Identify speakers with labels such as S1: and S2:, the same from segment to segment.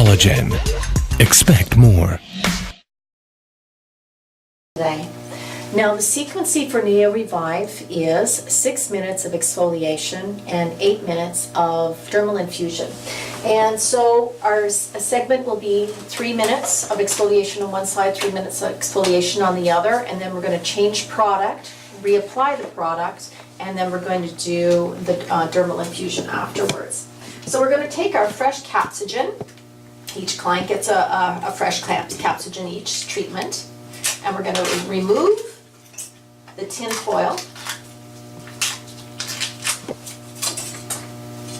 S1: collagen. Expect more.
S2: Now the sequencing for Neo Revive is 6 minutes of exfoliation and 8 minutes of dermal infusion. And so our segment will be 3 minutes of exfoliation on one side, 3 minutes of exfoliation on the other, and then we're going to change product, reapply the product, and then we're going to do the dermal infusion afterwards. So we're going to take our fresh capsogen. Each client gets a fresh capsogen each treatment. And we're going to remove the tin foil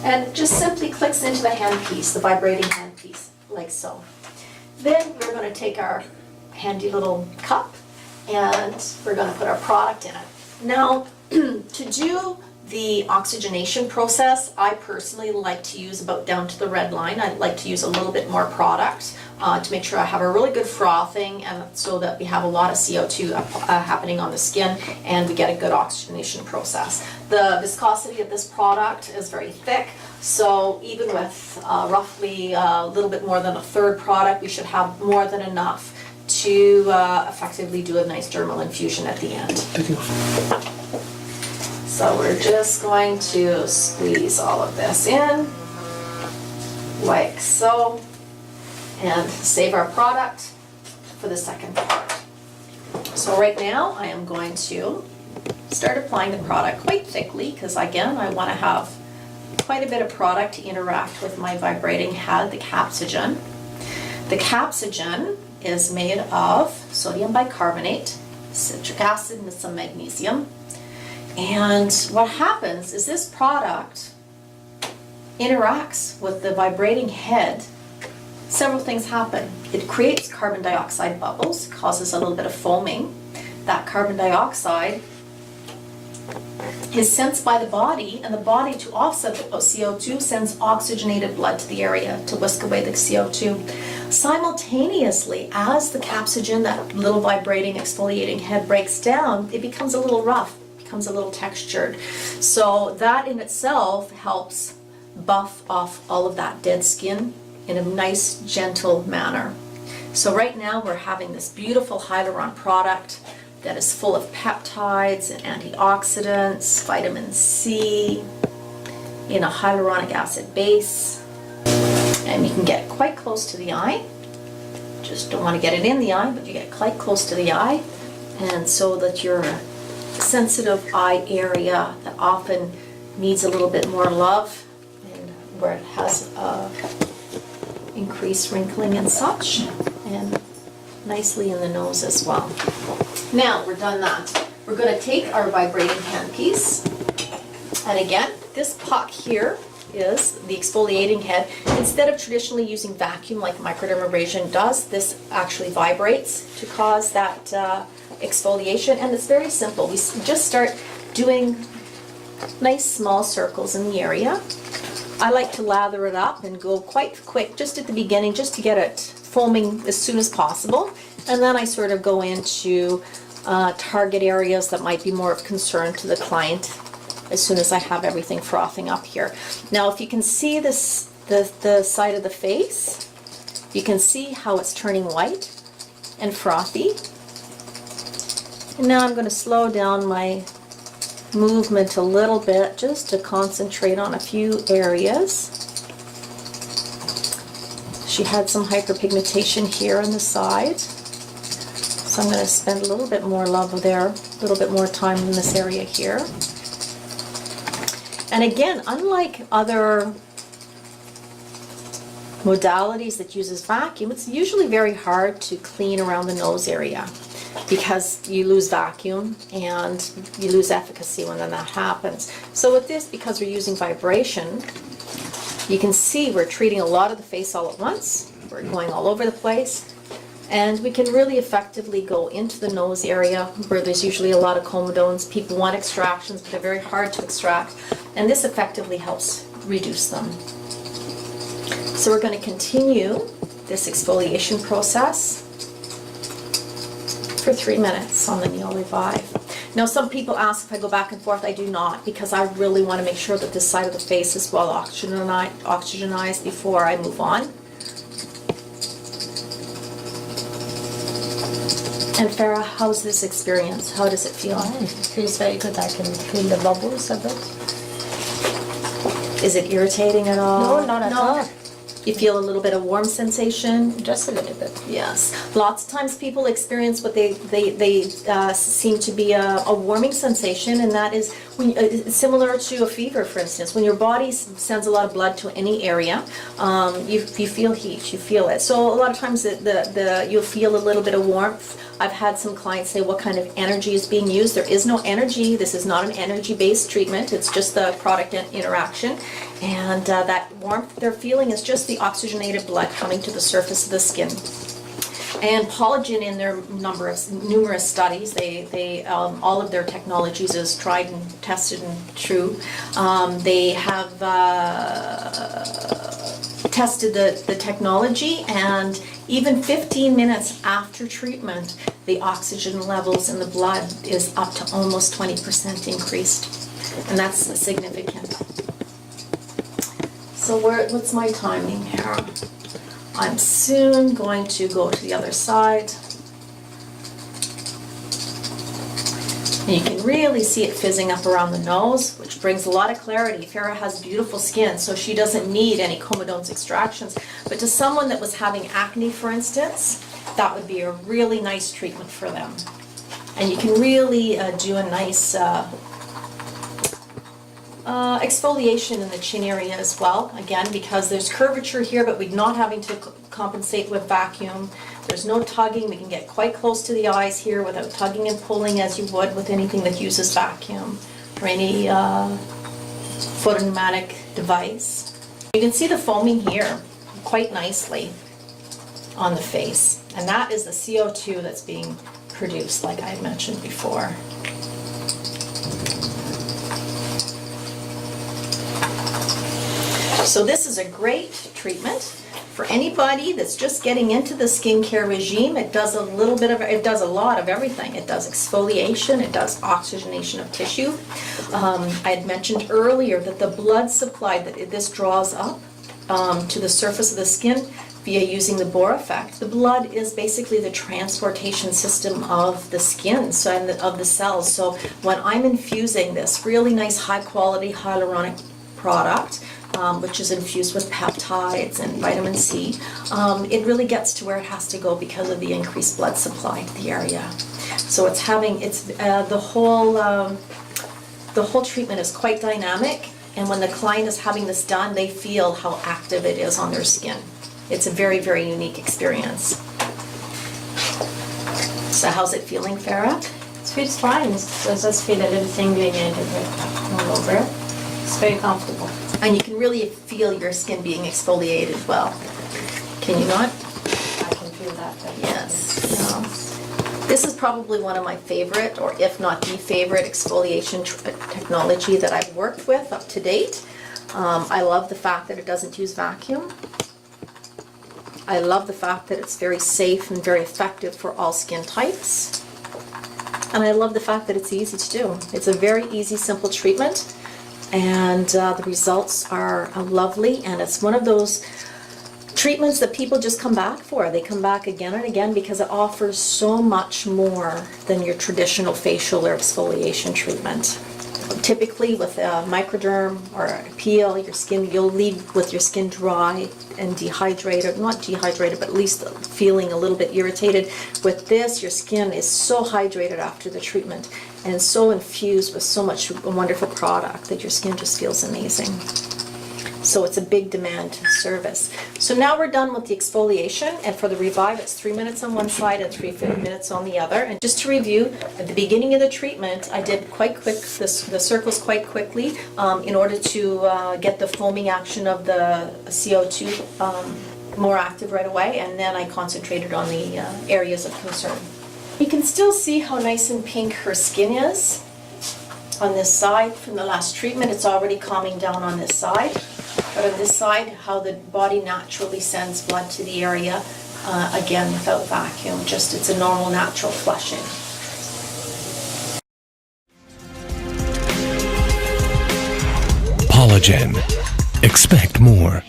S2: and it just simply clicks into the handpiece, the vibrating handpiece, like so. Then we're going to take our handy little cup and we're going to put our product in it. Now, to do the oxygenation process, I personally like to use about down to the red line. I like to use a little bit more product to make sure I have a really good frothing and so that we have a lot of CO2 happening on the skin and we get a good oxygenation process. The viscosity of this product is very thick, so even with roughly a little bit more than a third product, we should have more than enough to effectively do a nice dermal infusion at the end. So we're just going to squeeze all of this in, like so, and save our product for the second part. So right now I am going to start applying the product quite thickly because again I want to have quite a bit of product to interact with my vibrating head, the capsogen. The capsogen is made of sodium bicarbonate, citric acid, and some magnesium. And what happens is this product interacts with the vibrating head. Several things happen. It creates carbon dioxide bubbles, causes a little bit of foaming. That carbon dioxide is sensed by the body, and the body, to offset the CO2, sends oxygenated blood to the area to whisk away the CO2. Simultaneously, as the capsogen, that little vibrating exfoliating head, breaks down, it becomes a little rough, becomes a little textured. So that in itself helps buff off all of that dead skin in a nice, gentle manner. So right now we're having this beautiful hyaluron product that is full of peptides and antioxidants, vitamin C, in a hyaluronic acid base. And you can get quite close to the eye. Just don't want to get it in the eye, but you get quite close to the eye. And so that your sensitive eye area that often needs a little bit more love and where it has increased wrinkling and such, and nicely in the nose as well. Now we're done that. We're going to take our vibrating handpiece, and again, this puck here is the exfoliating head. Instead of traditionally using vacuum like microdermabrasion does, this actually vibrates to cause that exfoliation, and it's very simple. We just start doing nice small circles in the area. I like to lather it up and go quite quick just at the beginning, just to get it foaming as soon as possible, and then I sort of go into target areas that might be more of concern to the client as soon as I have everything frothing up here. Now if you can see this, the side of the face, you can see how it's turning white and frothy. And now I'm going to slow down my movement a little bit just to concentrate on a few areas. She had some hyperpigmentation here on the side, so I'm going to spend a little bit more love there, a little bit more time in this area here. And again, unlike other modalities that uses vacuum, it's usually very hard to clean around the nose area, because you lose vacuum and you lose efficacy when that happens. So with this, because we're using vibration, you can see we're treating a lot of the face all at once. We're going all over the place, and we can really effectively go into the nose area where there's usually a lot of comedones. People want extractions, but they're very hard to extract, and this effectively helps reduce them. So we're going to continue this exfoliation process for 3 minutes on the Neo Revive. Now some people ask if I go back and forth. I do not, because I really want to make sure that this side of the face is well oxygenized before I move on. And Farah, how's this experience? How does it feel?
S3: It feels very good. I can feel the bubbles a bit.
S2: Is it irritating at all?
S3: No, not at all.
S2: You feel a little bit of warm sensation?
S3: Just a little bit.
S2: Yes. Lots of times people experience what they seem to be a warming sensation, and that is when, similar to a fever, for instance. When your body sends a lot of blood to any area, you feel heat, you feel it. So a lot of times you'll feel a little bit of warmth. I've had some clients say, what kind of energy is being used? There is no energy. This is not an energy-based treatment. It's just the product interaction. And that warmth they're feeling is just the oxygenated blood coming to the surface of the skin. And Polygen, in their numerous studies, they all of their technologies is tried and tested and true. They have tested the technology, and even 15 minutes after treatment, the oxygen levels in the blood is up to almost 20% increased, and that's significant. So what's my timing here? I'm soon going to go to the other side. And you can really see it fizzing up around the nose, which brings a lot of clarity. Farah has beautiful skin, so she doesn't need any comedones extractions. But to someone that was having acne, for instance, that would be a really nice treatment for them. And you can really do a nice exfoliation in the chin area as well, again, because there's curvature here, but we're not having to compensate with vacuum. There's no tugging. We can get quite close to the eyes here without tugging and pulling as you would with anything that uses vacuum or any photopneumatic device. You can see the foaming here quite nicely on the face, and that is the CO2 that's being produced, like I mentioned before. So this is a great treatment for anybody that's just getting into the skincare regime. It does a little bit of, it does a lot of everything. It does exfoliation, it does oxygenation of tissue. I had mentioned earlier that the blood supply that this draws up to the surface of the skin via using the Bohr effect. The blood is basically the transportation system of the skin, so and of the cells. So when I'm infusing this really nice high quality hyaluronic product, which is infused with peptides and vitamin C, it really gets to where it has to go because of the increased blood supply to the area. So it's having, the whole treatment is quite dynamic, and when the client is having this done, they feel how active it is on their skin. It's a very, very unique experience. So how's it feeling, Farah?
S3: It feels fine. I just feel a little tingling all over. It's very comfortable.
S2: And you can really feel your skin being exfoliated well. Can you not?
S3: I can feel that.
S2: Yes. This is probably one of my favorite, or if not the favorite, exfoliation technology that I've worked with up to date. I love the fact that it doesn't use vacuum. I love the fact that it's very safe and very effective for all skin types. And I love the fact that it's easy to do. It's a very easy, simple treatment. And the results are lovely, and it's one of those treatments that people just come back for. They come back again and again because it offers so much more than your traditional facial or exfoliation treatment. Typically with a microderm or a peel, your skin, you'll leave with your skin dry and dehydrated, not dehydrated, but at least feeling a little bit irritated. With this, your skin is so hydrated after the treatment and so infused with so much wonderful product that your skin just feels amazing. So it's a big demand service. So now we're done with the exfoliation, and for the revive, it's 3 minutes on one side and 3 minutes on the other. And just to review, at the beginning of the treatment, I did quite quick, the circles quite quickly in order to get the foaming action of the CO2 more active right away, and then I concentrated on the areas of concern. You can still see how nice and pink her skin is on this side from the last treatment. It's already calming down on this side. But on this side, how the body naturally sends blood to the area, again, without vacuum, just it's a normal natural flushing.
S1: Polygen. Expect more.